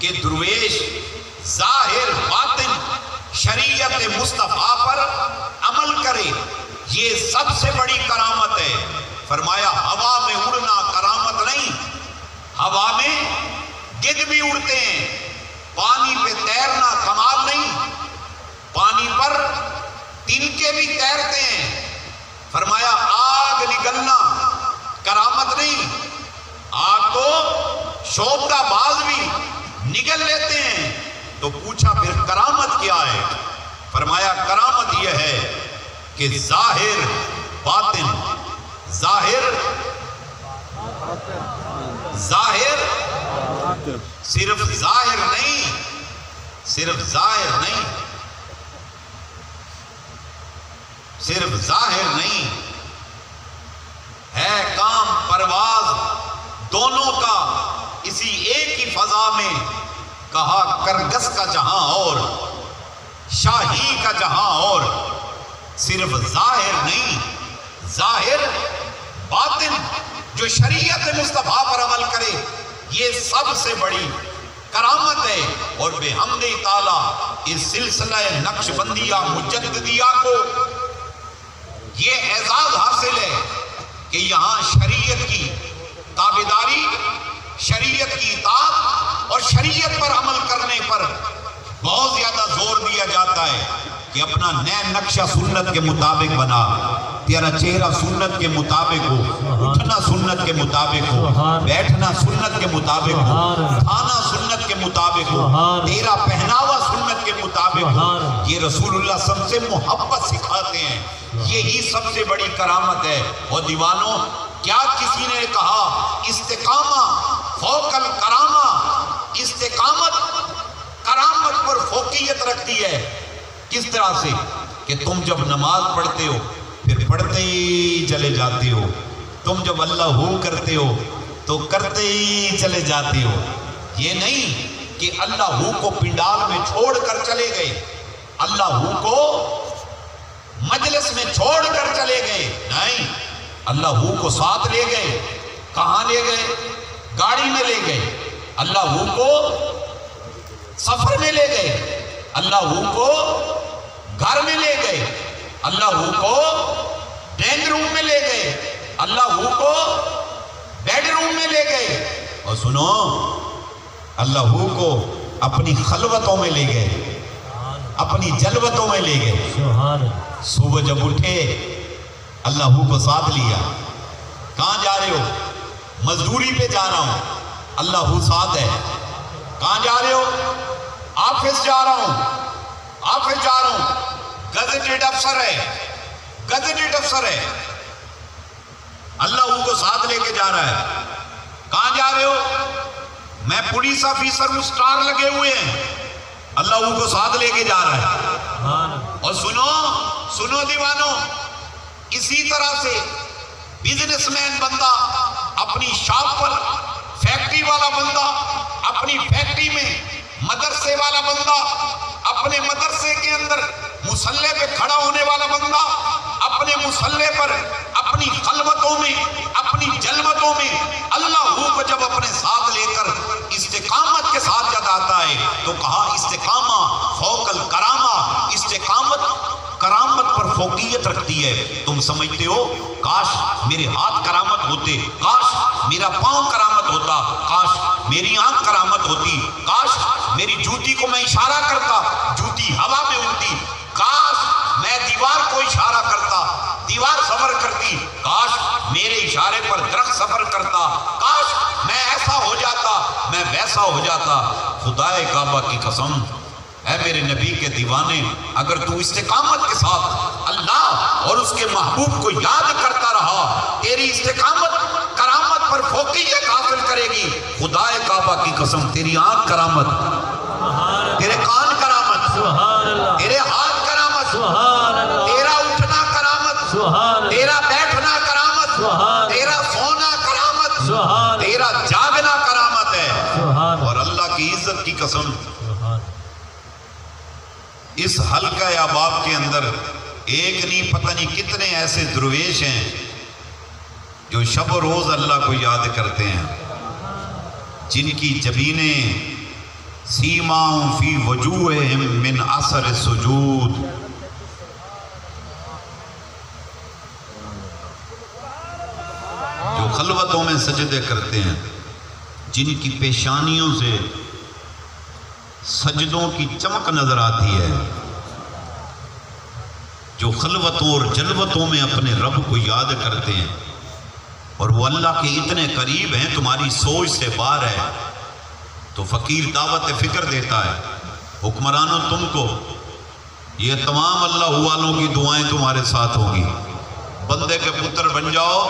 کہ درویش ظاہر باطن شریعت مصطفیٰ پر عمل کرے، یہ سب سے بڑی کرامت ہے۔ فرمایا ہوا میں اڑنا کرامت نہیں، ہوا میں گدھ بھی اڑتے ہیں، پانی پہ تیرنا کمال نہیں، پانی پر تنکے بھی تیرتے ہیں۔ فرمایا آگ نگلنا کرامت نہیں، آگ کو شعبدہ باز بھی نگل لیتے ہیں۔ تو پوچھا پھر کرامت کیا ہے؟ فرمایا کرامت یہ ہے کہ ظاہر باطن، ظاہر صرف ظاہر نہیں، صرف ظاہر نہیں، صرف ظاہر نہیں ہے، کام پرواز دونوں کا اسی ایک ہی فضا میں۔ کہا کرگس کا جہاں اور شاہی کا جہاں اور، صرف ظاہر نہیں، ظاہر باطن جو شریعت مصطفیٰ پر عمل کرے، یہ سب سے بڑی کرامت ہے۔ اور بحمد تعالی اس سلسلہ نقش بندیہ مجددیہ کو یہ اعزاز حاصل ہے کہ یہاں شریعت کی تابعداری، شریعت کی اطاعت اور شریعت پر عمل کرنے پر بہت زیادہ زور دیا جاتا ہے کہ اپنا نئے نقشہ سنت کے مطابق بنا، تیرا چہرہ سنت کے مطابق ہو، اٹھنا سنت کے مطابق ہو، بیٹھنا سنت کے مطابق ہو، کھانا سنت کے مطابق ہو، تیرا پہناوا سنت کے مطابق ہو۔ یہ رسول اللہ صلی اللہ علیہ وسلم سے محبت سکھاتے ہیں، یہی سب سے بڑی کرامت ہے۔ اور دیوانوں، کیا کسی نے کہا استقامہ فوق الکرامہ، استقامت کرامت پر فوقیت رکھتی ہے؟ کس طرح سے کہ تم جب نماز پڑھتے ہو پھر پڑھتے ہی چلے جاتے ہو، تم جب اللہ ہو کرتے ہو تو کرتے ہی چلے جاتے ہو۔ یہ نہیں کہ اللہ ہو کو پنڈال میں چھوڑ کر چلے گئے، اللہ ہو کو مجلس میں چھوڑ کر چلے گئے، نہیں، اللہ ہو کو ساتھ لے گئے۔ کہاں لے گئے؟ گاڑی میں لے گئے۔ اللہ ہو کو سفر میں لے گئے، اللہ ہو کو گھر میں لے گئے، اللہ ہو کو ڈرائنگ روم میں لے گئے، اللہ ہو کو بیڈ روم میں لے گئے۔ اور سنو، اللہ ہو کو اپنی خلوتوں میں لے گئے، اپنی جلوتوں میں لے گئے۔ صبح جب اٹھے اللہ ہو کو ساتھ لیا۔ کہاں جا رہے ہو؟ مزدوری پہ جا رہا ہوں، اللہ ہو ساتھ ہے۔ کہاں جا رہے ہو؟ آفس جا رہا ہوں، آفس جا رہا ہوں، گزٹڈ افسر ہے، گزٹڈ افسر ہے، اللہ ہو کو ساتھ لے کے جا رہا ہے۔ کہاں جا رہے ہو؟ میں پولیس آفیسر ہوں، سٹار لگے ہوئے ہیں، اللہ ہو کو ساتھ لے کے جا رہا ہے۔ اور سنو دیوانوں، اسی طرح سے بزنس مین بندہ اپنی شاپ پر، فیکٹری والا بندہ اپنی فیکٹری میں، مدرسے والا بندہ اپنے مدرسے کے اندر، مصلے پہ کھڑا ہونے والا بندہ اپنے مصلے پر، اپنی خلوتوں میں، اپنی جلوتوں میں اللہ ہو کو جب اپنے ساتھ لے کر استقامت کے ساتھ جب آتا ہے تو کہا استقامہ فوق الکرامہ، استقامت کرامت پر فوقیت رکھتی ہے۔ تم سمجھتے ہو کاش میرے ہاتھ کرامت ہوتے، کاش میرا پاؤں کرامت ہوتا، کاش میری آنکھ کرامت ہوتی، کاش میری جوتی کو میں اشارہ کرتا، جوتی ہوا میں اڑتی، کاش میں دیوار کو اشارہ کرتا، دیوار سفر کرتی، کاش میرے اشارے پر درخت سفر کرتا، کاش میں ایسا ہو جاتا، میں ویسا ہو جاتا۔ خدائے کعبہ کی قسم، اے میرے نبی کے دیوانے، اگر تو استقامت کے ساتھ اللہ اور اس کے محبوب کو یاد کرتا رہا، تیری استقامت کرامت پر فوقیت حاصل کرے گی۔ خدائے کعبہ کی قسم، تیری آنکھ کرامت، تیرے کان کرامت، تیرے ہاتھ کرامت، تیرا اٹھنا کرامت، تیرا بیٹھنا کرامت، تیرا سونا کرامت، تیرا جاگنا کرامت ہے۔ اور اللہ کی عزت کی قسم، اس حلقہ احباب کے اندر ایک نہیں پتہ نہیں کتنے ایسے درویش ہیں جو شب و روز اللہ کو یاد کرتے ہیں، جن کی جبینیں سیماؤں فی وجوہہم من اثر السجود، جو خلوتوں میں سجدے کرتے ہیں، جن کی پیشانیوں سے سجدوں کی چمک نظر آتی ہے، جو خلوتوں اور جلوتوں میں اپنے رب کو یاد کرتے ہیں، اور وہ اللہ کے اتنے قریب ہیں تمہاری سوچ سے باہر ہے، تو فقیر دعوت فکر دیتا ہے، حکمرانوں تم کو، یہ تمام اللہ والوں کی دعائیں تمہارے ساتھ ہوں گی، بندے کے پتر بن جاؤ،